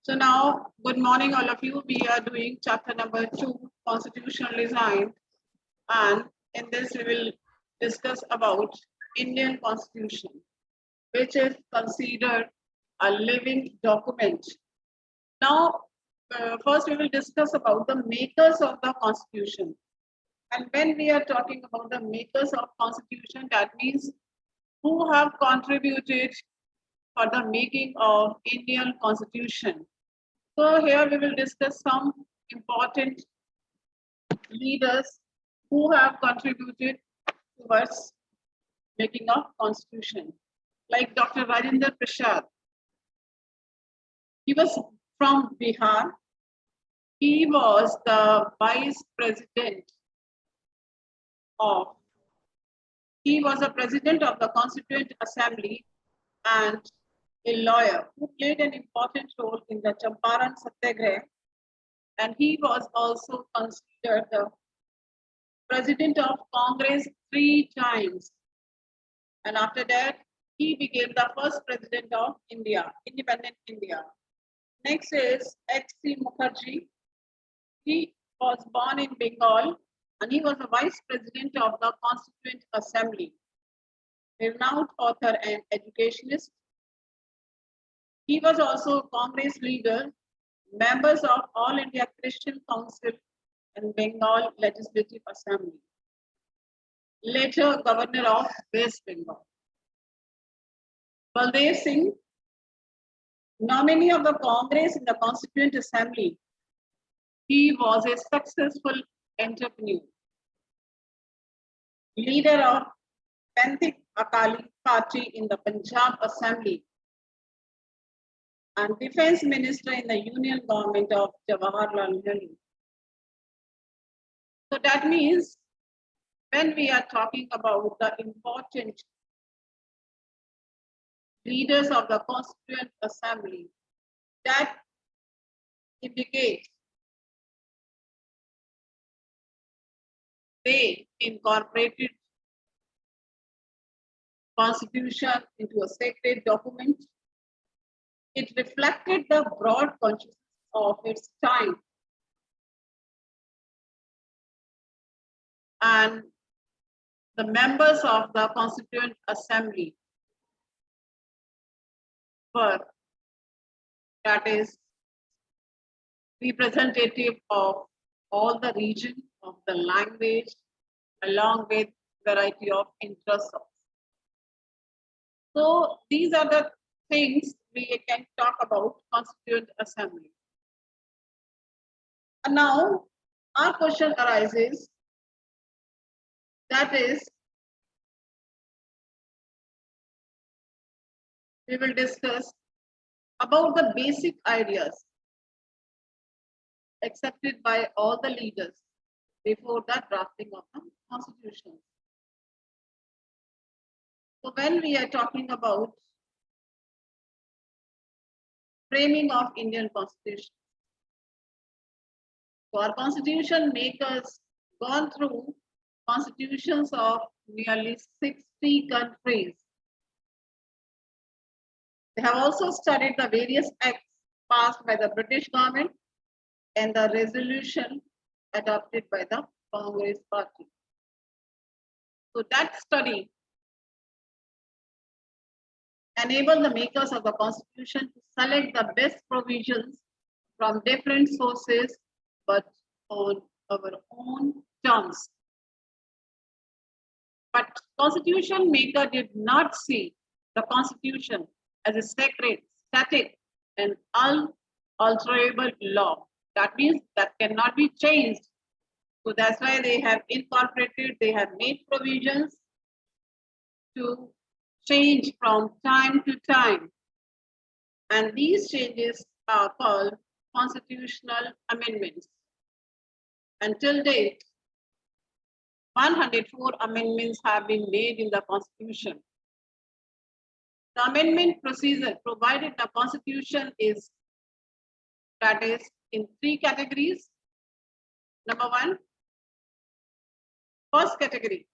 So now, good morning, all of you. We are doing chapter number 2, constitutional design, and in this we will discuss about Indian Constitution, which is considered a living document. Now, first we will discuss about the makers of the Constitution. And when we are talking about the makers of Constitution, that means who have contributed for the making of Indian Constitution. So here we will discuss some important leaders who have contributed towards making of constitution, like Dr. Rajendra Prasad. He was from Bihar. He was the vice president of, he was a president of the Constituent Assembly and a lawyer who played an important role in the Champaran Satyagraha, and he was also considered the president of Congress 3 times. And after that, he became the first president of India, independent India. Next is H.C. Mukherjee. He was born in Bengal and he was the vice president of the Constituent Assembly, a renowned author and educationist. He was also Congress leader, members of All India Christian Council and Bengal Legislative Assembly. Later governor of West Bengal. Baldev Singh, nominee of the Congress in the Constituent Assembly. He was a successful entrepreneur. Leader of Panthik Akali Party in the Punjab Assembly and defense minister in the union government of Jawaharlal Nehru. So that means when we are talking about the important leaders of the Constituent Assembly, that indicates they incorporated Constitution into a sacred document. It reflected the broad consciousness of its time. And the members of the Constituent Assembly were, that is, representative of all the region of the language, along with variety of interests. So these are the things we can talk about Constituent Assembly. And now our question arises, that is, we will discuss about the basic ideas accepted by all the leaders before the drafting of the Constitution. So when we are talking about framing of Indian Constitution, so our Constitution makers gone through constitutions of nearly 60 countries. They have also studied the various acts passed by the British government and the resolution adopted by the Congress Party. So that study enabled the makers of the Constitution to select the best provisions from different sources, but on our own terms. But Constitution maker did not see the Constitution as a sacred, static, and unalterable law. That means that cannot be changed. So that's why they have incorporated, they have made provisions to change from time to time. And these changes are called constitutional amendments. Until date, 104 amendments have been made in the Constitution. The amendment procedure provided the Constitution is, that is, in 3 categories. Number 1, first category,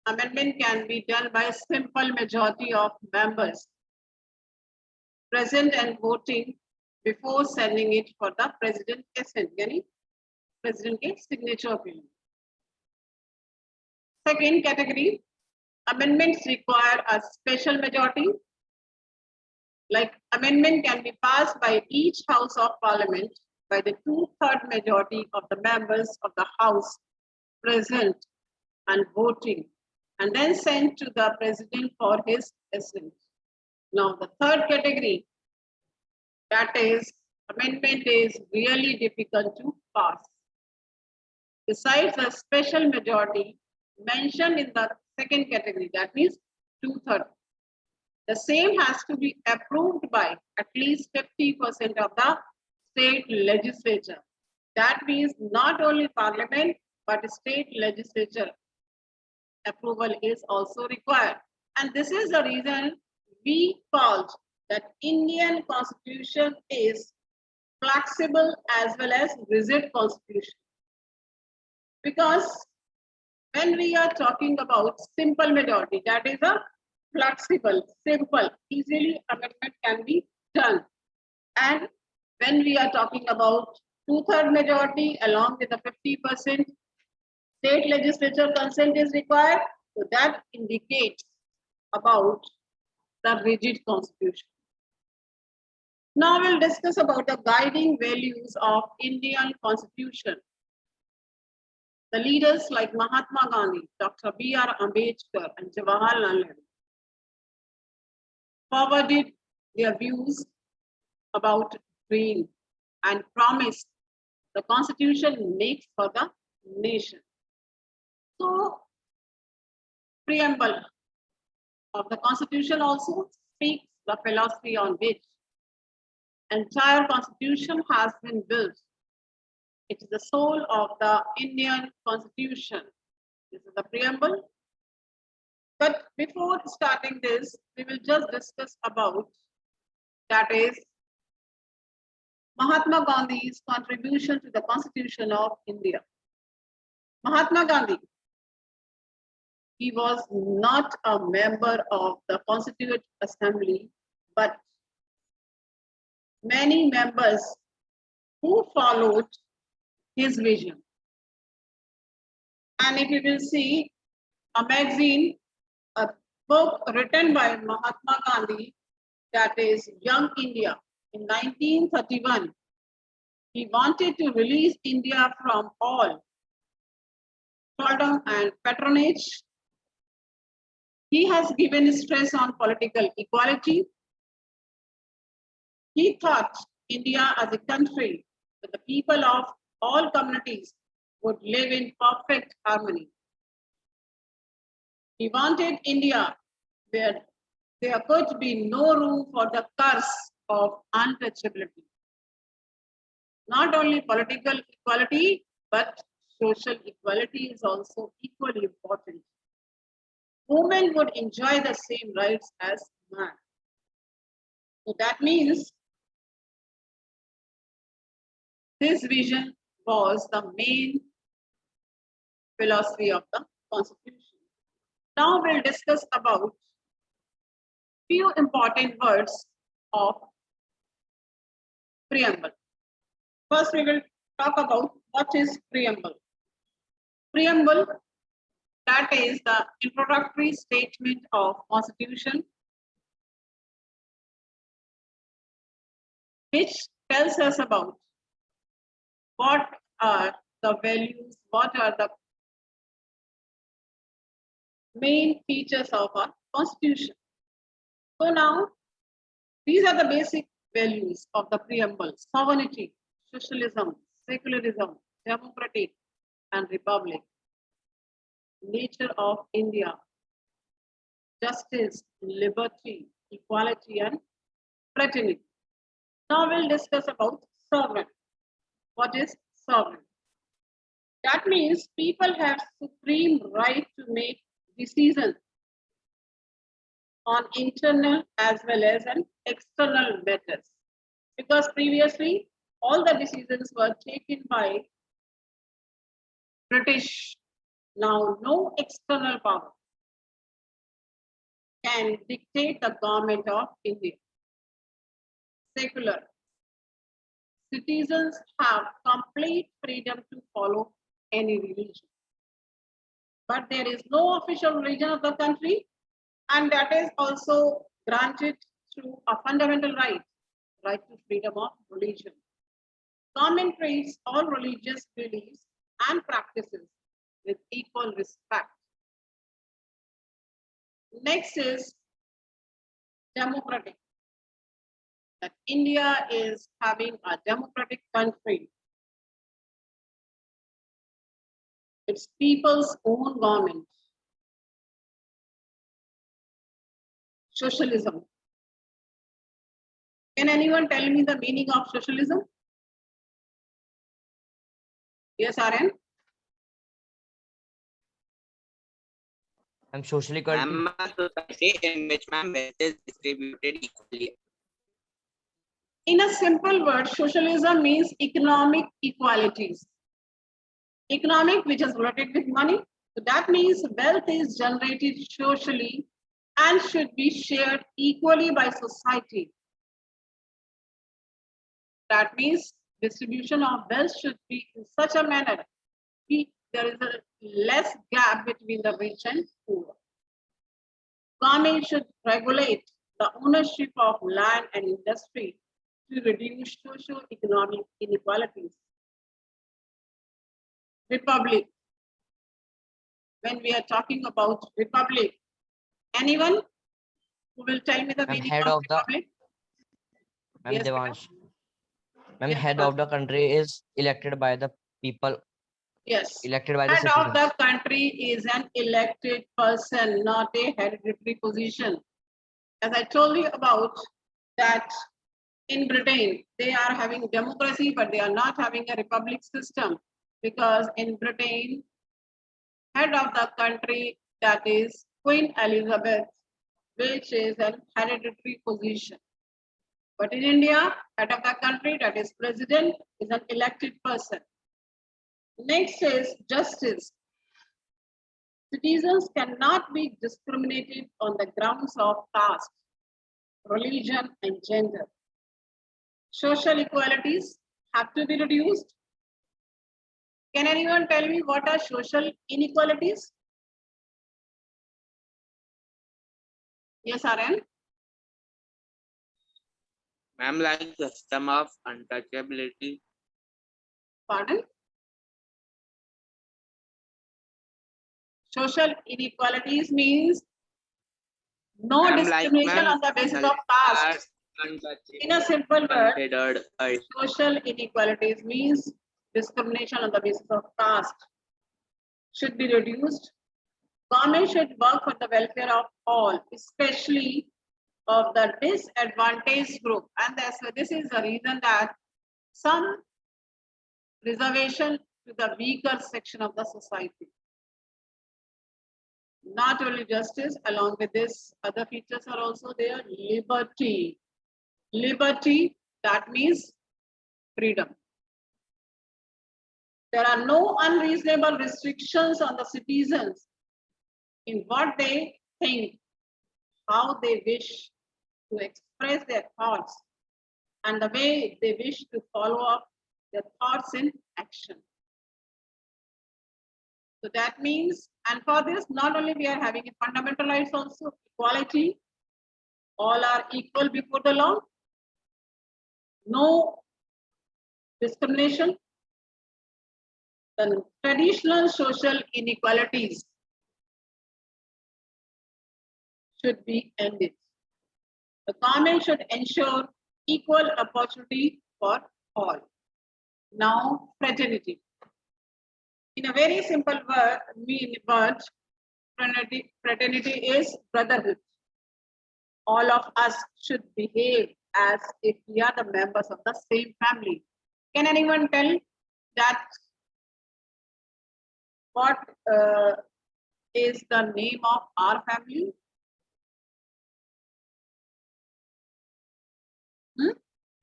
amendment can be done by a simple majority of members present and voting before sending it for the president assent, यानी president के signature पे. Second category, amendments require a special majority. Like amendment can be passed by each house of parliament by the 2/3 majority of the members of the house present and voting, and then sent to the president for his assent. Now the third category, that is amendment is really difficult to pass. Besides the special majority mentioned in the second category, that means 2/3, the same has to be approved by at least 50% of the state legislature. That means not only parliament, but state legislature approval is also required. And this is the reason we called that Indian constitution is flexible as well as rigid constitution. Because when we are talking about simple majority, that is a flexible, simple, easily amendment can be done. And when we are talking about 2/3 majority along with the 50% state legislature consent is required, so that indicates about the rigid constitution. Now we'll discuss about the guiding values of Indian constitution. The leaders like Mahatma Gandhi, Dr. B.R. Ambedkar, and Jawaharlal Nehru forwarded their views about dream and promised the constitution makes for the nation. So, preamble of the constitution also speaks the philosophy on which entire constitution has been built. It is the soul of the Indian constitution. This is the preamble. But before starting this, we will just discuss about, that is, Mahatma Gandhi's contribution to the Constitution of India. Mahatma Gandhi, he was not a member of the Constituent Assembly, but many members who followed his vision. And if you will see a magazine, a book written by Mahatma Gandhi, that is Young India, in 1931, he wanted to release India from all thraldom and patronage. He has given stress on political equality. He thought India as a country where the people of all communities would live in perfect harmony. He wanted India where there could be no room for the curse of untouchability. Not only political equality, but social equality is also equally important. Women would enjoy the same rights as man. So that means this vision was the main philosophy of the constitution. Now we'll discuss about few important words of preamble. First, we will talk about what is preamble. Preamble, that is the introductory statement of Constitution, which tells us about what are the values, what are the main features of our Constitution. So now, these are the basic values of the preamble: sovereignty, socialism, secularism, democratic, and republic. Nature of India: justice, liberty, equality, and fraternity. Now we'll discuss about sovereign. What is sovereign? That means people have supreme right to make decisions on internal as well as an external matters. Because previously, all the decisions were taken by British. Now, no external power can dictate the government of India. Secular. citizens have complete freedom to follow any religion. But there is no official religion of the country, and that is also granted through a fundamental right, right to freedom of religion. Government treats all religious beliefs and practices with equal respect. Next is democratic. That India is having a democratic country. It's people's own government. Socialism. Can anyone tell me the meaning of socialism? Yes, RN? I'm social equality. Ma'am, a society in which wealth is distributed equally. In a simple word, socialism means economic equalities. Economic, which is related with money. So that means wealth is generated socially and should be shared equally by society. That means distribution of wealth should be in such a manner there is a less gap between the rich and poor. Government should regulate the ownership of land and industry to reduce socio-economic inequalities. Republic. When we are talking about republic, anyone who will tell me the I'm meaning head of of the republic? I'm Yes, Devansh. I'm Yes, head ma'am. of the country is elected by the people, Yes. elected by the Head of the citizens. country is an elected person, not a hereditary position. As I told you about that in Britain, they are having democracy, but they are not having a republic system because in Britain, head of the country, that is Queen Elizabeth, which is an hereditary position. But in India, head of the country, that is president, is an elected person. Next is justice. Citizens cannot be discriminated on the grounds of caste, religion, and gender. Social equalities have to be reduced. Can anyone tell me what are social inequalities? Yes, RN? Ma'am, like system of untouchability. Pardon? Social inequalities means no discrimination on the basis of caste. In a simple word, Considered a social inequalities means discrimination on the basis of caste should be reduced. Government should work for the welfare of all, especially of the disadvantaged group. And this is the reason that some reservation to the weaker section of the society. Not only justice, along with this, other features are also there. Liberty. Liberty, that means freedom. There are no unreasonable restrictions on the citizens in what they think, how they wish to express their thoughts, and the way they wish to follow up their thoughts in action. So that means, and for this, not only we are having a fundamental rights also, equality, all are equal before the law, no discrimination, the traditional social inequalities should be ended. The government should ensure equal opportunity for all. Now, fraternity. In a very simple word, fraternity is brotherhood. All of us should behave as if we are the members of the same family. Can anyone tell that what is the name of our family?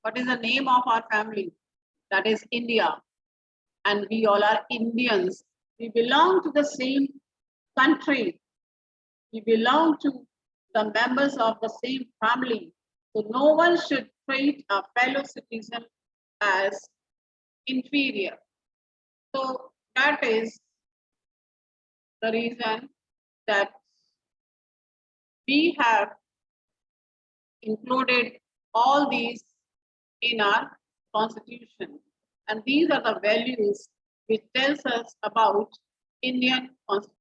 What is the name of our family? That is India. And we all are Indians. We belong to the same country. We belong to the members of the same family. So no one should treat a fellow citizen as inferior. So that is the reason that we have included all these in our constitution. And these are the values which tells us about Indian constitution.